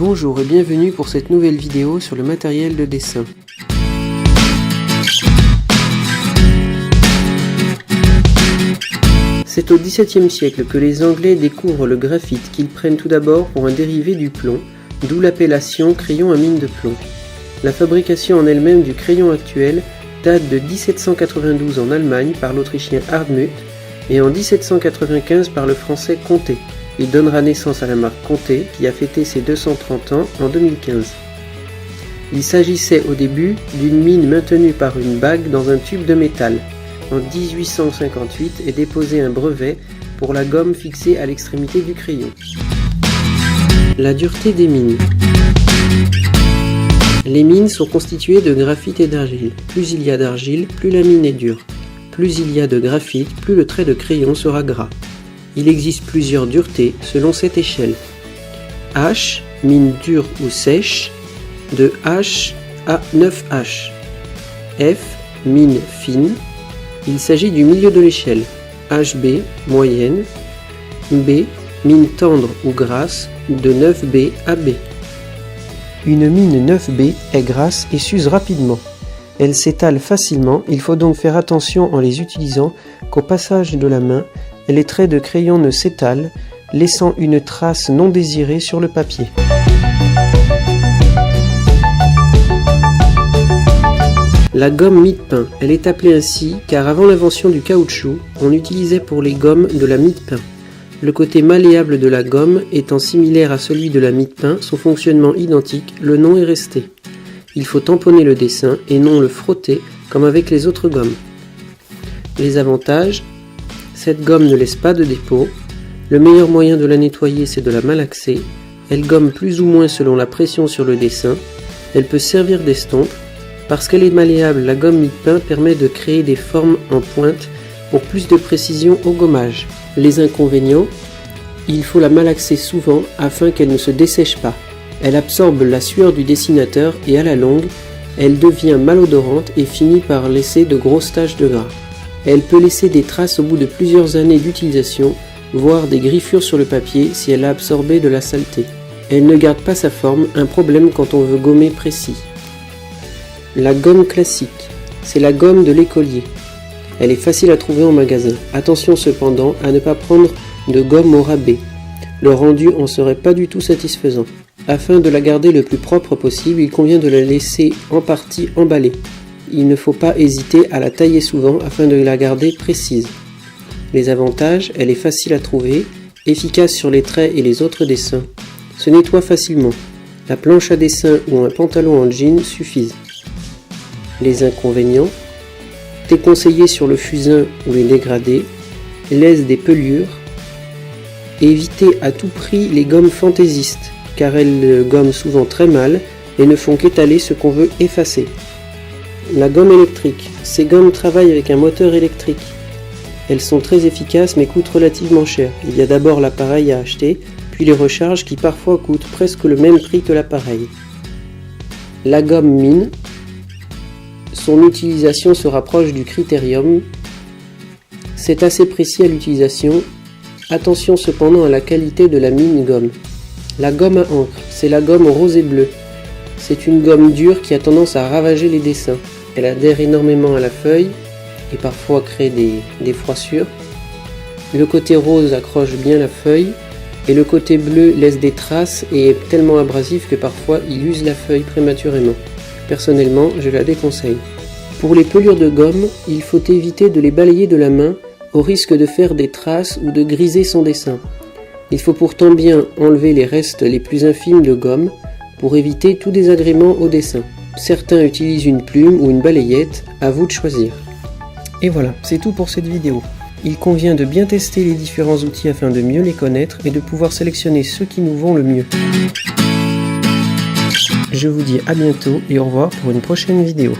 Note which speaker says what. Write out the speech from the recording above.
Speaker 1: Bonjour et bienvenue pour cette nouvelle vidéo sur le matériel de dessin. C'est au XVIIe siècle que les Anglais découvrent le graphite qu'ils prennent tout d'abord pour un dérivé du plomb, d'où l'appellation crayon à mine de plomb. La fabrication en elle-même du crayon actuel date de 1792 en Allemagne par l'Autrichien Hardtmuth et en 1795 par le Français Conté. Il donnera naissance à la marque Conté qui a fêté ses 230 ans en 2015. Il s'agissait au début d'une mine maintenue par une bague dans un tube de métal. En 1858 est déposé un brevet pour la gomme fixée à l'extrémité du crayon. La dureté des mines. Les mines sont constituées de graphite et d'argile. Plus il y a d'argile, plus la mine est dure. Plus il y a de graphite, plus le trait de crayon sera gras. Il existe plusieurs duretés selon cette échelle. H, mine dure ou sèche, de H à 9H. F, mine fine. Il s'agit du milieu de l'échelle. HB, moyenne. B, mine tendre ou grasse, de 9B à B. Une mine 9B est grasse et s'use rapidement. Elle s'étale facilement, il faut donc faire attention en les utilisant qu'au passage de la main, les traits de crayon ne s'étalent, laissant une trace non désirée sur le papier. La gomme mie-de-pain, elle est appelée ainsi car avant l'invention du caoutchouc, on utilisait pour les gommes de la mie-de-pain. Le côté malléable de la gomme étant similaire à celui de la mie-de-pain, son fonctionnement identique, le nom est resté. Il faut tamponner le dessin et non le frotter comme avec les autres gommes. Les avantages: cette gomme ne laisse pas de dépôt. Le meilleur moyen de la nettoyer, c'est de la malaxer. Elle gomme plus ou moins selon la pression sur le dessin. Elle peut servir d'estompe. Parce qu'elle est malléable, la gomme mie-de-pain permet de créer des formes en pointe pour plus de précision au gommage. Les inconvénients: il faut la malaxer souvent afin qu'elle ne se dessèche pas. Elle absorbe la sueur du dessinateur et à la longue, elle devient malodorante et finit par laisser de grosses taches de gras. Elle peut laisser des traces au bout de plusieurs années d'utilisation, voire des griffures sur le papier si elle a absorbé de la saleté. Elle ne garde pas sa forme, un problème quand on veut gommer précis. La gomme classique, c'est la gomme de l'écolier. Elle est facile à trouver en magasin. Attention cependant à ne pas prendre de gomme au rabais. Le rendu en serait pas du tout satisfaisant. Afin de la garder le plus propre possible, il convient de la laisser en partie emballée. Il ne faut pas hésiter à la tailler souvent afin de la garder précise. Les avantages: elle est facile à trouver, efficace sur les traits et les autres dessins. Se nettoie facilement. La planche à dessin ou un pantalon en jean suffisent. Les inconvénients: déconseillé sur le fusain ou les dégradés, laisse des pelures. Évitez à tout prix les gommes fantaisistes, car elles gomment souvent très mal et ne font qu'étaler ce qu'on veut effacer. La gomme électrique. Ces gommes travaillent avec un moteur électrique. Elles sont très efficaces mais coûtent relativement cher. Il y a d'abord l'appareil à acheter, puis les recharges qui parfois coûtent presque le même prix que l'appareil. La gomme mine. Son utilisation se rapproche du critérium. C'est assez précis à l'utilisation. Attention cependant à la qualité de la mine gomme. La gomme à encre, c'est la gomme rose et bleue. C'est une gomme dure qui a tendance à ravager les dessins. Elle adhère énormément à la feuille et parfois crée des froissures. Le côté rose accroche bien la feuille et le côté bleu laisse des traces et est tellement abrasif que parfois il use la feuille prématurément. Personnellement, je la déconseille. Pour les pelures de gomme, il faut éviter de les balayer de la main au risque de faire des traces ou de griser son dessin. Il faut pourtant bien enlever les restes les plus infimes de gomme pour éviter tout désagrément au dessin. Certains utilisent une plume ou une balayette, à vous de choisir. Et voilà, c'est tout pour cette vidéo. Il convient de bien tester les différents outils afin de mieux les connaître et de pouvoir sélectionner ceux qui nous vont le mieux. Je vous dis à bientôt et au revoir pour une prochaine vidéo.